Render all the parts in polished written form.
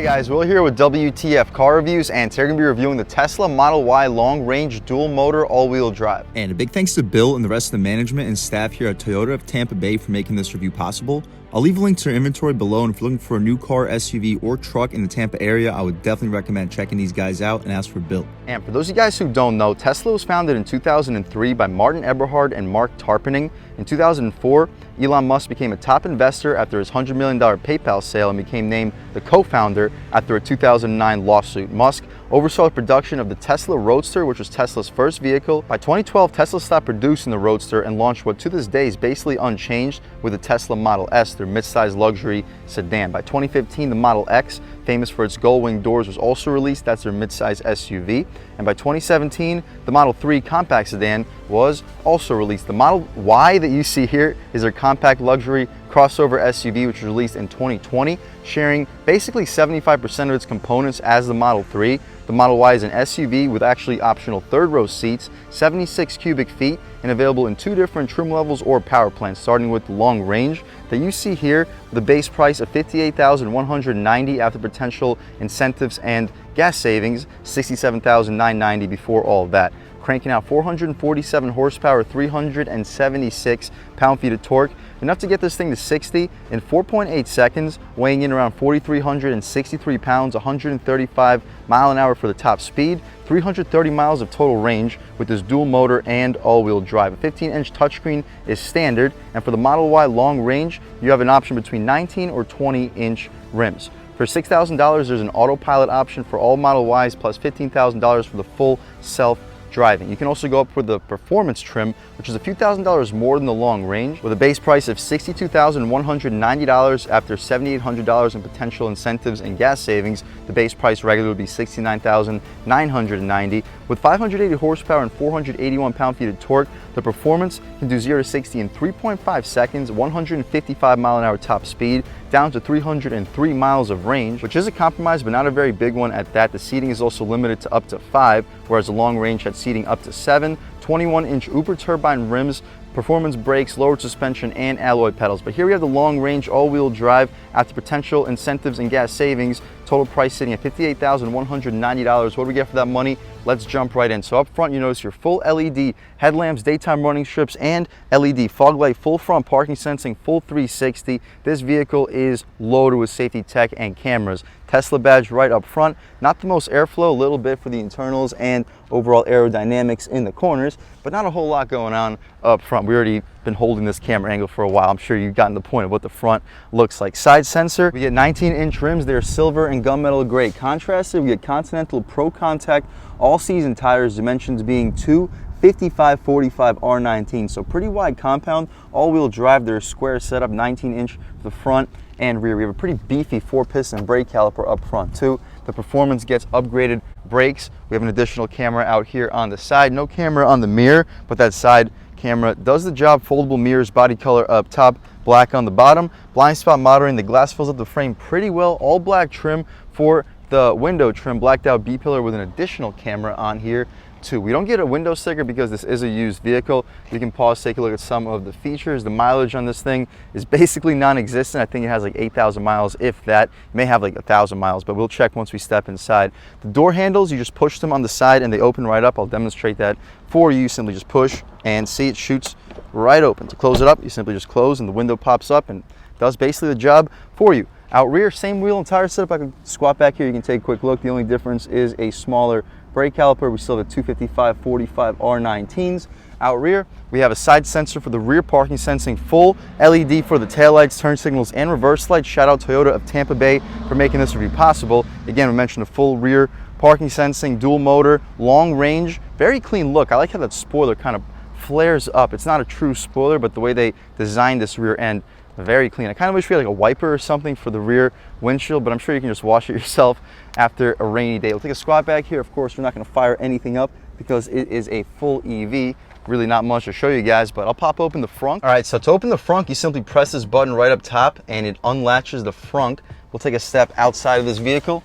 Hi guys, Will here with W.T.F car reviews, and today we're going to be reviewing the Tesla Model Y long-range dual-motor all-wheel drive. And a big thanks to Bill and the rest of the management and staff here at Toyota of Tampa Bay for making this review possible. I'll leave a link to their inventory below, and if you're looking for a new car, SUV, or truck in the Tampa area, I would definitely recommend checking these guys out and ask for Bill. And for those of you guys who don't know, Tesla was founded in 2003 by Martin Eberhard and Mark Tarpenning. In 2004, Elon Musk became a top investor after his $100 million PayPal sale and became named the co-founder after a 2009 lawsuit. Musk oversaw the production of the Tesla Roadster, which was Tesla's first vehicle. By 2012, Tesla stopped producing the Roadster and launched what to this day is basically unchanged with the Tesla Model S, their mid-size luxury sedan. By 2015, the Model X, famous for its gull-wing doors, was also released. That's their mid-size SUV. And by 2017, the Model 3 compact sedan was also released. The Model Y that you see here is their compact luxury crossover SUV, which was released in 2020, sharing basically 75% of its components as the Model 3. The Model Y is an SUV with actually optional third-row seats, 76 cubic feet, and available in two different trim levels or power plans, starting with the long range that you see here, with a base price of $58,190 after potential incentives and gas savings, $67,990 before all of that. Cranking out 447 horsepower, 376 pound-feet of torque, enough to get this thing to 60 in 4.8 seconds, weighing in around 4,363 pounds, 135 mile an hour for the top speed, 330 miles of total range with this dual motor and all-wheel drive. A 15-inch touchscreen is standard, and for the Model Y long range, you have an option between 19 or 20-inch rims. For $6,000, there's an autopilot option for all Model Ys, plus $15,000 for the full self-driving. You can also go up for the performance trim, which is a few $1,000s more than the long range, with a base price of $62,190 after $7,800 in potential incentives and gas savings. The base price regular would be $69,990. With 580 horsepower and 481 pound-feet of torque, the performance can do 0 to 60 in 3.5 seconds, 155 mile an hour top speed, down to 303 miles of range, which is a compromise but not a very big one at that. The seating is also limited to up to 5, whereas the long range had seating up to 7. 21-inch Uber turbine rims, performance brakes, lowered suspension, and alloy pedals. But here we have the long range all-wheel drive after potential incentives and gas savings. Total price sitting at $58,190. What do we get for that money? Let's jump right in. So up front, you notice your full LED headlamps, daytime running strips, and LED fog light, full front parking sensing, full 360. This vehicle is loaded with safety tech and cameras. Tesla badge right up front. Not the most airflow, a little bit for the internals and overall aerodynamics in the corners, but not a whole lot going on up front. We already been holding this camera angle for a while. I'm sure you've gotten the point of what the front looks like. Side sensor, we get 19-inch rims. They're silver and gunmetal gray contrasted. We get Continental Pro Contact all-season tires, dimensions being 255/45 R19, so pretty wide compound. All-wheel drive, they're square setup, 19-inch for the front and rear. We have a pretty beefy 4-piston brake caliper up front too. The performance gets upgraded brakes. We have an additional camera out here on the side. No camera on the mirror, but that side camera does the job. Foldable mirrors, body color up top, black on the bottom. Blind spot monitoring, the glass fills up the frame pretty well. All black trim for the window trim, blacked out B-pillar with an additional camera on here too. We don't get a window sticker because this is a used vehicle. You can pause, take a look at some of the features. The mileage on this thing is basically non-existent. I think it has like 8,000 miles, if that. It may have like 1,000 miles, but we'll check once we step inside. The door handles, you just push them on the side and they open right up. I'll demonstrate that for you. You simply just push and see it shoots right open. To close it up, you simply just close and the window pops up and does basically the job for you. Out rear, same wheel and tire setup. I can squat back here, you can take a quick look. The only difference is a smaller brake caliper. We still have 255/45 R19s. Out rear, we have a side sensor for the rear parking sensing, full LED for the taillights, turn signals, and reverse lights. Shout out Toyota of Tampa Bay for making this review possible. Again, we mentioned the full rear parking sensing, dual motor, long range, very clean look. I like how that spoiler kind of flares up. It's not a true spoiler, but the way they designed this rear end, very clean. I kind of wish we had like a wiper or something for the rear windshield, but I'm sure you can just wash it yourself after a rainy day. We'll take a squat back here. Of course, we're not going to fire anything up because it is a full EV. Really not much to show you guys, but I'll pop open the frunk. All right, so to open the frunk, you simply press this button right up top and it unlatches the frunk. We'll take a step outside of this vehicle.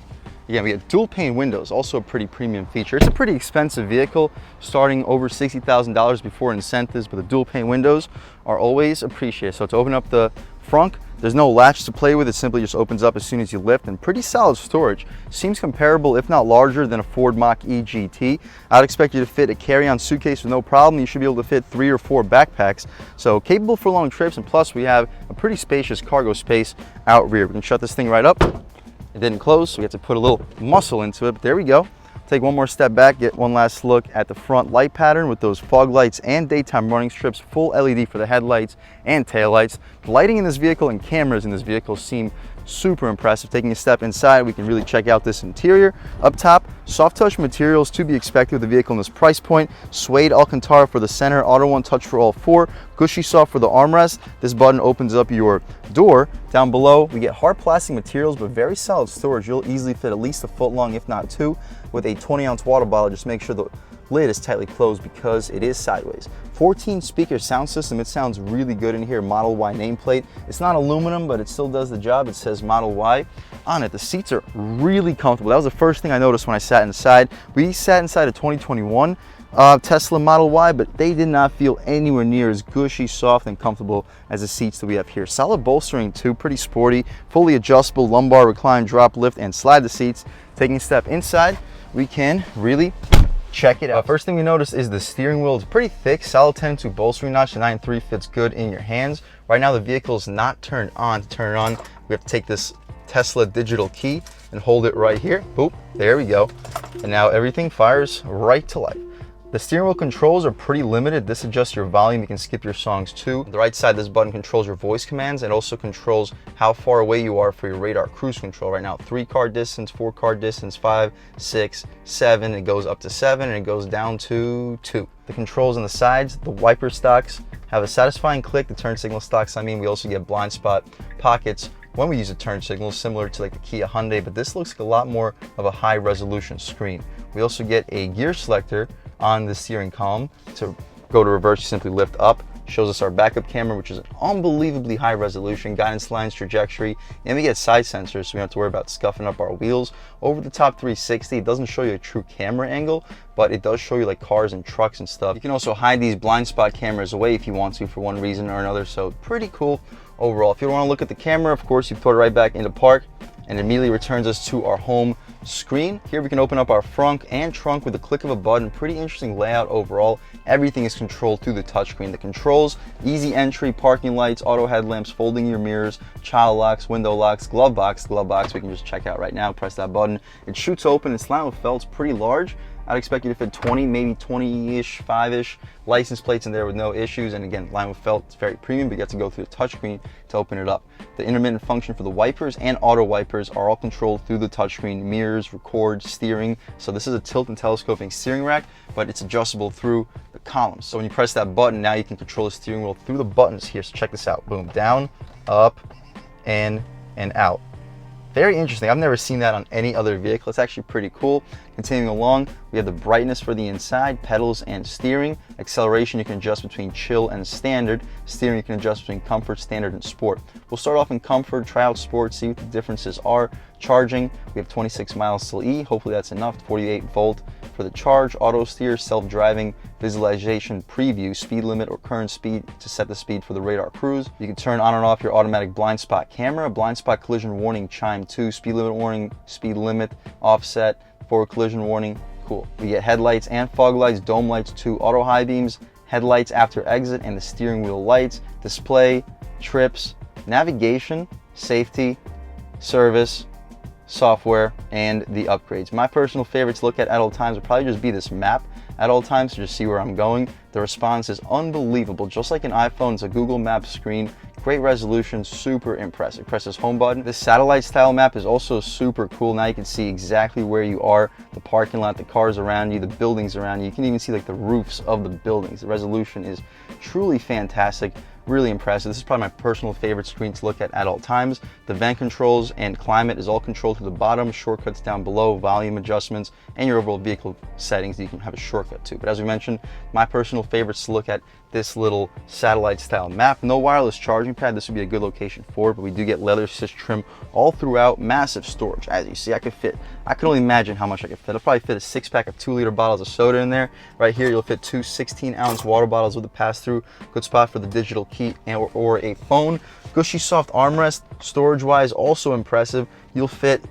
Again, we get dual pane windows, also a pretty premium feature. It's a pretty expensive vehicle, starting over $60,000 before incentives, but the dual pane windows are always appreciated. So to open up the frunk, There's no latch to play with, it simply just opens up as soon as you lift, and pretty solid storage. Seems comparable, if not larger, than a Ford Mach-E GT. I'd expect you to fit a carry-on suitcase with no problem. You should be able to fit 3 or 4 backpacks. So capable for long trips, and plus we have a pretty spacious cargo space out rear. We can shut this thing right up. It didn't close, so we have to put a little muscle into it, but there we go. Take one more step back, get one last look at the front light pattern with those fog lights and daytime running strips, full LED for the headlights and taillights. The lighting in this vehicle and cameras in this vehicle seem super impressive. Taking a step inside, we can really check out this interior. Up top, soft touch materials to be expected with the vehicle in this price point. Suede Alcantara for the center, Auto One touch for all 4, gushy soft for the armrest. This button opens up your door. Down below, we get hard plastic materials, but very solid storage. You'll easily fit at least a foot long, if not 2, with a 20-ounce water bottle. Just make sure the lid is tightly closed because it is sideways. 14-speaker sound system. It sounds really good in here. Model Y nameplate. It's not aluminum, but it still does the job. It says Model Y on it. The seats are really comfortable. That was the first thing I noticed when I sat inside. We sat inside a 2021 Tesla Model Y, but they did not feel anywhere near as gushy, soft, and comfortable as the seats that we have here. Solid bolstering too, pretty sporty, fully adjustable lumbar recline, drop, lift, and slide the seats. Taking a step inside, we can really check it out. First thing we notice is the steering wheel. It's pretty thick, solid 10-2 bolstering notch. The 9.3 fits good in your hands. Right now the vehicle is not turned on. To turn it on, we have to take this Tesla digital key and hold it right here. Boop, there we go. And now everything fires right to life. The steering wheel controls are pretty limited. This adjusts your volume. You can skip your songs too. On the right side, this button controls your voice commands and also controls how far away you are for your radar cruise control. Right now, 3-car distance, 4-car distance, 5, 6, 7. It goes up to 7 and it goes down to 2. The controls on the sides, the wiper stocks have a satisfying click. The turn signal stocks, we also get blind spot pockets when we use a turn signal, similar to like the Kia Hyundai, but this looks like a lot more of a high resolution screen. We also get a gear selector on the steering column. To go to reverse, you simply lift up. Shows us our backup camera, which is an unbelievably high resolution, guidance lines, trajectory, and we get side sensors, so we don't have to worry about scuffing up our wheels. Over the top 360, it doesn't show you a true camera angle, but it does show you like cars and trucks and stuff. You can also hide these blind spot cameras away if you want to for one reason or another, so pretty cool overall. If you don't want to look at the camera, of course, you put it right back into park, and it immediately returns us to our home screen. Here we can open up our frunk and trunk with a click of a button. Pretty interesting layout overall. Everything is controlled through the touchscreen. The controls, easy entry, parking lights, auto headlamps, folding your mirrors, child locks, window locks, glove box we can just check out right now. Press that button. It shoots open. It's lined with felt. It's pretty large. I'd expect you to fit 20, maybe 20-ish, 5-ish license plates in there with no issues. And again, lined with felt, it's very premium, but you have to go through the touchscreen to open it up. The intermittent function for the wipers and auto wipers are all controlled through the touchscreen. Mirrors, record, steering. So this is a tilt and telescoping steering rack, but it's adjustable through the columns. So when you press that button, now you can control the steering wheel through the buttons here. So check this out. Boom, down, up, and out. Very interesting. I've never seen that on any other vehicle. It's actually pretty cool. Continuing along, we have the brightness for the inside, pedals and steering. Acceleration you can adjust between chill and standard. Steering you can adjust between comfort, standard, and sport. We'll start off in comfort, try out sport, see what the differences are. Charging, we have 26 miles till E. Hopefully that's enough. 48 volt for the charge. Auto steer, self-driving, visualization, preview, speed limit or current speed to set the speed for the radar cruise. You can turn on and off your automatic blind spot camera, blind spot collision warning chime 2, speed limit warning, speed limit, offset, forward collision warning. Cool. We get headlights and fog lights, dome lights 2, auto high beams, headlights after exit, and the steering wheel lights, display, trips, navigation, safety, service, software, and the upgrades. My personal favorite to look at all times would probably just be this map at all times to just see where I'm going. The response is unbelievable. Just like an iPhone, it's a Google Maps screen. Great resolution, super impressive. Press this home button. This satellite style map is also super cool. Now you can see exactly where you are, the parking lot, the cars around you, the buildings around you. You can even see like the roofs of the buildings. The resolution is truly fantastic. Really impressive. This is probably my personal favorite screen to look at all times. The vent controls and climate is all controlled through the bottom, shortcuts down below, volume adjustments, and your overall vehicle settings that you can have a shortcut to. But as we mentioned, my personal favorites to look at this little satellite style map. No wireless charging pad. This would be a good location for it, but we do get leather assist trim all throughout. Massive storage. As you see, I can only imagine how much I could fit. I'll probably fit a 6-pack of 2-liter bottles of soda in there. Right here, you'll fit 2 16-ounce water bottles with a pass-through. Good spot for the digital key or a phone. Gushy soft armrest. Storage wise, also impressive. You'll fit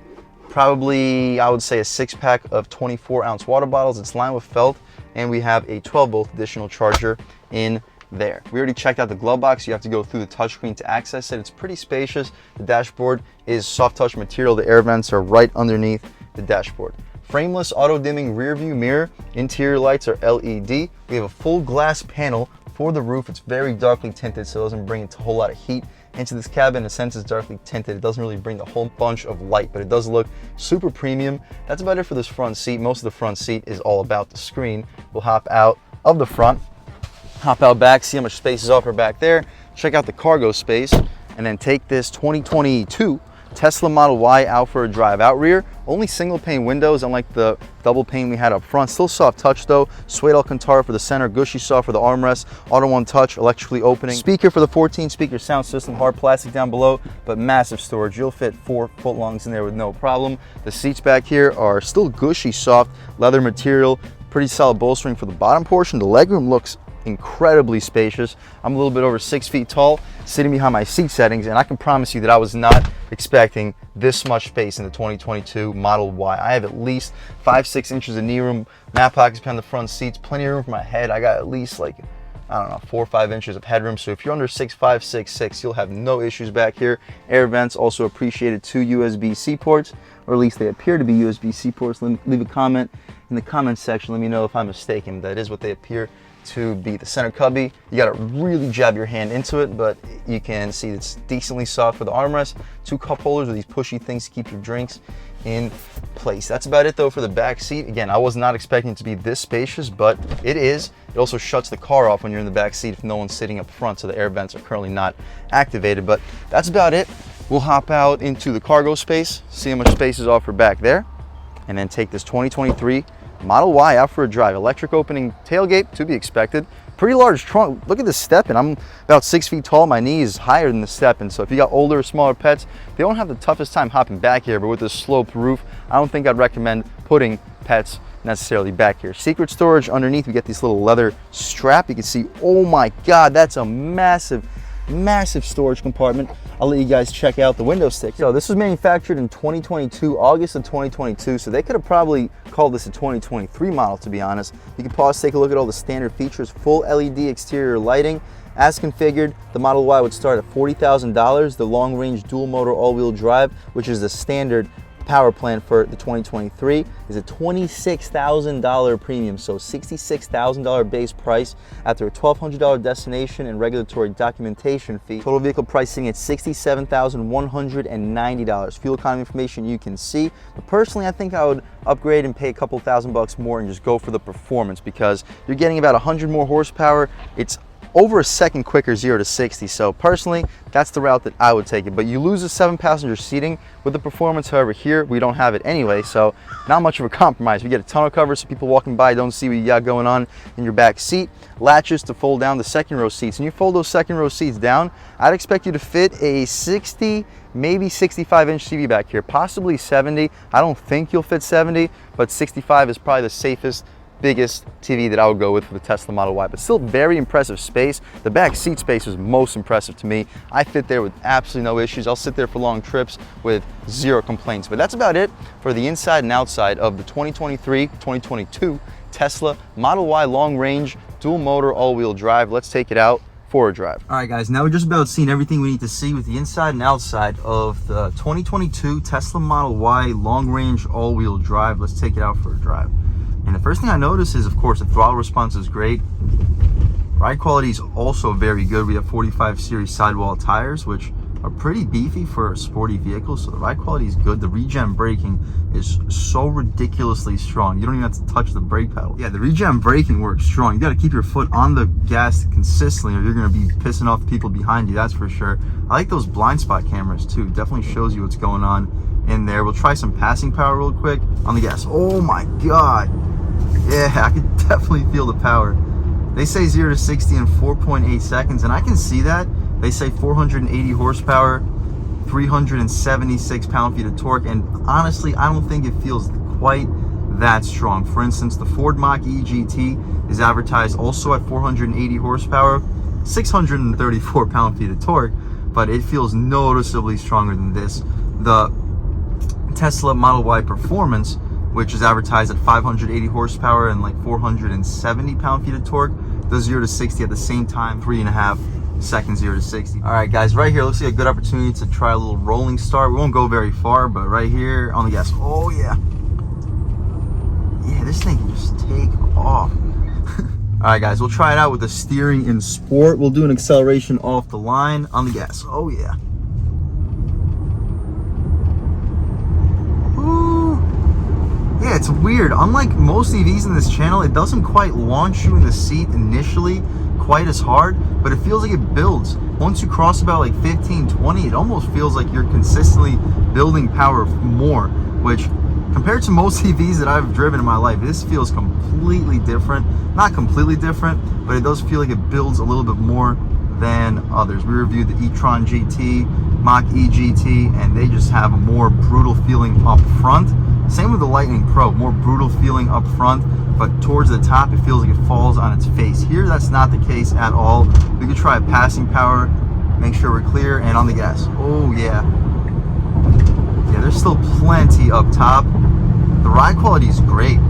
probably, I would say, a 6-pack of 24-ounce water bottles. It's lined with felt, and we have a 12-volt additional charger in there. We already checked out the glove box. You have to go through the touchscreen to access it. It's pretty spacious. The dashboard is soft touch material. The air vents are right underneath the dashboard. Frameless auto dimming rear view mirror. Interior lights are LED. We have a full glass panel for the roof. It's very darkly tinted, so it doesn't bring a whole lot of heat into this cabin. In a sense, it's darkly tinted. It doesn't really bring a whole bunch of light, but it does look super premium. That's about it for this front seat. Most of the front seat is all about the screen. We'll hop out of the front, hop out back, see how much space is offered back there, check out the cargo space, and then take this 2022 Tesla Model Y out for a drive. Out rear, only single pane windows, unlike the double pane we had up front. Still soft touch though. Suede Alcantara for the center, gushy soft for the armrest, auto one touch, electrically opening. Speaker for the 14-speaker sound system, hard plastic down below, but massive storage. You'll fit 4 footlongs in there with no problem. The seats back here are still gushy soft, leather material, pretty solid bolstering for the bottom portion. The legroom looks incredibly spacious. I'm a little bit over 6 feet tall, sitting behind my seat settings, and I can promise you that I was not expecting this much space in the 2022 Model Y. I have at least 5-6 inches of knee room, mat pockets behind the front seats, plenty of room for my head. I got at least, like, I don't know, 4 or 5 inches of headroom. So if you're under 6'5", 6'6", you'll have no issues back here. Air vents also appreciated, 2 USB-C ports, or at least they appear to be USB-C ports. Leave a comment in the comment section. Let me know if I'm mistaken. That is what they appear to be. The center cubby, you got to really jab your hand into it, but you can see it's decently soft for the armrest. 2 cup holders with these pushy things to keep your drinks in place. That's about it though for the back seat. Again, I was not expecting it to be this spacious, but it is. It also shuts the car off when you're in the back seat if no one's sitting up front, so the air vents are currently not activated. But that's about it. We'll hop out into the cargo space, see how much space is offered back there, and then take this 2023 Model Y out for a drive. Electric opening tailgate, to be expected. Pretty large trunk. Look at the step-in. I'm about 6 feet tall. My knee is higher than the step-in. So if you got older or smaller pets, they don't have the toughest time hopping back here. But with this sloped roof, I don't think I'd recommend putting pets necessarily back here. Secret storage underneath. We get this little leather strap. You can see, oh my God, that's a massive storage compartment. I'll let you guys check out the window stick. So this was manufactured in 2022, August of 2022. So they could have probably called this a 2023 model, to be honest. You can pause, take a look at all the standard features. Full LED exterior lighting. As configured, the Model Y would start at $40,000. The long range dual motor all-wheel drive, which is the standard power plan for the 2023, is a $26,000 premium, so $66,000 base price after a $1,200 destination and regulatory documentation fee. Total vehicle pricing at $67,190. Fuel economy information you can see, but personally I think I would upgrade and pay a couple $1,000 more and just go for the performance, because you're getting about 100 more horsepower. It's over a second quicker 0 to 60. So personally, that's the route that I would take it. But you lose the 7-passenger seating with the performance. However, here we don't have it anyway, so not much of a compromise. We get a tonneau cover so people walking by don't see what you got going on in your back seat. Latches to fold down the second row seats. And you fold those second row seats down, I'd expect you to fit a 60, maybe 65-inch TV back here, possibly 70. I don't think you'll fit 70, but 65 is probably the safest, biggest TV that I would go with for the Tesla Model Y, but still very impressive space. The back seat space was most impressive to me. I fit there with absolutely no issues. I'll sit there for long trips with 0 complaints. But that's about it for the inside and outside of the 2023-2022 Tesla Model Y long range dual motor all-wheel drive. Let's take it out for a drive. All right guys, now we're just about seen everything we need to see with the inside and outside of the 2022 Tesla Model Y long range all-wheel drive. Let's take it out for a drive. And the first thing I notice is, of course, the throttle response is great. Ride quality is also very good. We have 45 series sidewall tires, which are pretty beefy for a sporty vehicle, so the ride quality is good. The regen braking is so ridiculously strong. You don't even have to touch the brake pedal. Yeah, the regen braking works strong. You got to keep your foot on the gas consistently, or you're going to be pissing off the people behind you, that's for sure. I like those blind spot cameras too. Definitely shows you what's going on in there. We'll try some passing power real quick on the gas. Oh my God. Yeah, I can definitely feel the power They say 0 to 60 in 4.8 seconds, and I can see that. They say 480 horsepower, 376 pound-feet of torque, and honestly, I don't think it feels quite that strong. For instance, the Ford Mach-E GT is advertised also at 480 horsepower, 634 pound-feet of torque, but it feels noticeably stronger than this. The Tesla Model Y Performance, which is advertised at 580 horsepower and like 470 pound-feet of torque, does 0 to 60 at the same time, 3.5 seconds 0 to 60. All right, guys, right here looks like a good opportunity to try a little rolling start. We won't go very far, but right here on the gas. Oh yeah. Yeah, this thing can just take off. All right, guys, we'll try it out with the steering in sport. We'll do an acceleration off the line on the gas. Oh yeah. Yeah, it's weird. Unlike most EVs in this channel, it doesn't quite launch you in the seat initially quite as hard, but it feels like it builds. Once you cross about like 15, 20, it almost feels like you're consistently building power more, which compared to most EVs that I've driven in my life, this feels completely different. Not completely different, but it does feel like it builds a little bit more than others. We reviewed the e-tron GT, Mach-E GT, and they just have a more brutal feeling up front. Same with the Lightning Pro, more brutal feeling up front, but towards the top, it feels like it falls on its face. Here, that's not the case at all. We could try a passing power, make sure we're clear, and on the gas. Oh, yeah. Yeah, there's still plenty up top. The ride quality is great.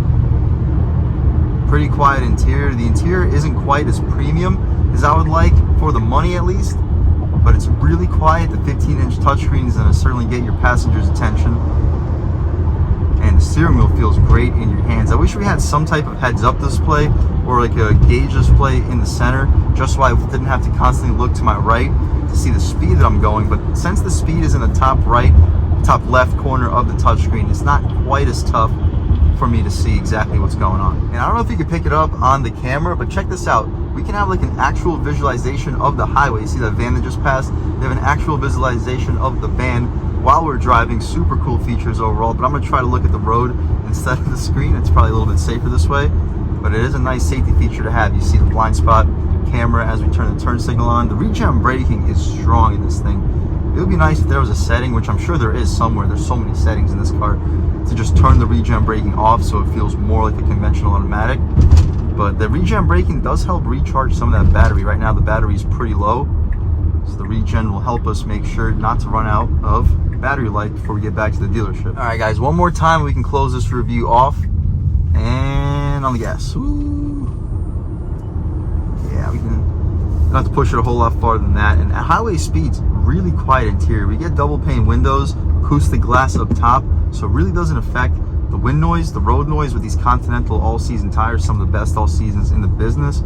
Pretty quiet interior. The interior isn't quite as premium as I would like, for the money at least, but it's really quiet. The 15-inch touchscreen is going to certainly get your passenger's attention. And the steering wheel feels great in your hands. I wish we had some type of heads-up display or like a gauge display in the center, just so I didn't have to constantly look to my right to see the speed that I'm going. But since the speed is in the top right, top left corner of the touchscreen, it's not quite as tough for me to see exactly what's going on. And I don't know if you can pick it up on the camera, but check this out. We can have like an actual visualization of the highway. You see that van that just passed? They have an actual visualization of the van while we're driving. Super cool features overall, but I'm gonna try to look at the road instead of the screen. It's probably a little bit safer this way, but it is a nice safety feature to have. You see the blind spot camera as we turn the turn signal on. The regen braking is strong in this thing. It would be nice if there was a setting, which I'm sure there is somewhere. There's so many settings in this car, to just turn the regen braking off so it feels more like a conventional automatic. But the regen braking does help recharge some of that battery. Right now the battery is pretty low, so the regen will help us make sure not to run out of battery life before we get back to the dealership. All right, guys, one more time we can close this review off, and on the gas. Ooh. Yeah, we don't have to push it a whole lot farther than that. And at highway speeds, really quiet interior. We get double pane windows, acoustic glass up top, so it really doesn't affect the wind noise, the road noise with these Continental all-season tires, some of the best all-seasons in the business.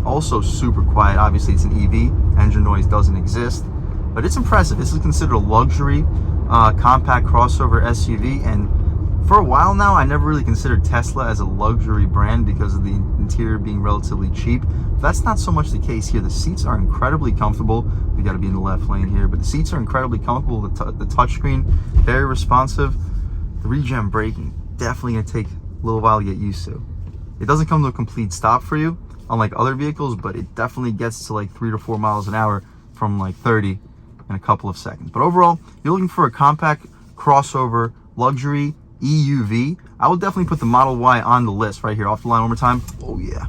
Also super quiet. Obviously it's an EV, engine noise doesn't exist, but it's impressive. This is considered a luxury compact crossover SUV, and for a while now I never really considered Tesla as a luxury brand because of the interior being relatively cheap. That's not so much the case here. The seats are incredibly comfortable. We got to be in the left lane here, but the seats are incredibly comfortable. The touchscreen, very responsive. The regen braking, definitely going to take a little while to get used to. It doesn't come to a complete stop for you, unlike other vehicles, but it definitely gets to like 3 to 4 miles an hour from like 30 in a couple of seconds. But overall, you're looking for a compact crossover luxury EUV. I will definitely put the Model Y on the list right here. Off the line one more time. Oh yeah.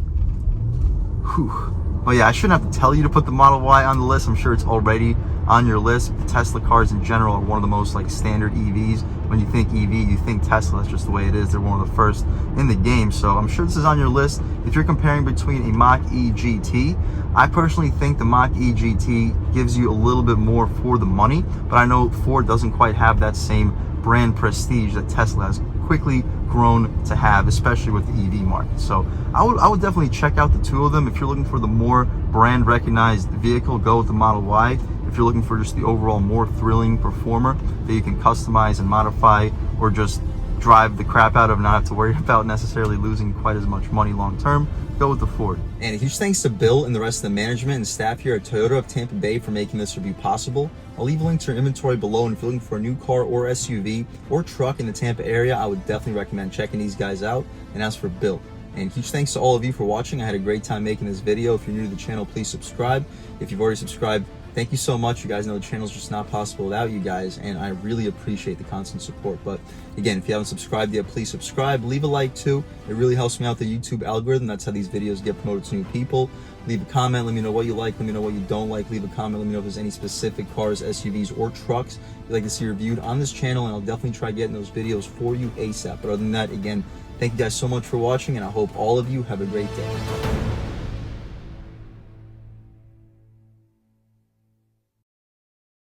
Whew. But yeah, I shouldn't have to tell you to put the Model Y on the list. I'm sure it's already on your list. The Tesla cars in general are one of the most like standard EVs. When you think EV, you think Tesla. That's just the way it is. They're one of the first in the game. So I'm sure this is on your list. If you're comparing between a Mach-E GT, I personally think the Mach-E GT gives you a little bit more for the money, but I know Ford doesn't quite have that same brand prestige that Tesla has quickly grown to have, especially with the EV market. So I would definitely check out the two of them. If you're looking for the more brand recognized vehicle, go with the Model Y. If you're looking for just the overall more thrilling performer that you can customize and modify, or just drive the crap out of, not have to worry about necessarily losing quite as much money long term, go with the Ford. And a huge thanks to Bill and the rest of the management and staff here at Toyota of Tampa Bay for making this review possible. I'll leave a link to your inventory below, and if you're looking for a new car or SUV or truck in the Tampa area, I would definitely recommend checking these guys out. And as for Bill, And huge thanks to all of you for watching. I had a great time making this video. If you're new to the channel, please subscribe. If you've already subscribed, thank you so much. You guys know the channel's just not possible without you guys, and I really appreciate the constant support. But again, if you haven't subscribed yet, please subscribe. Leave a like too. It really helps me out the YouTube algorithm. That's how these videos get promoted to new people. Leave a comment. Let me know what you like. Let me know what you don't like. Leave a comment. Let me know if there's any specific cars, SUVs, or trucks you'd like to see reviewed on this channel, and I'll definitely try getting those videos for you ASAP. But other than that, again, thank you guys so much for watching, and I hope all of you have a great day.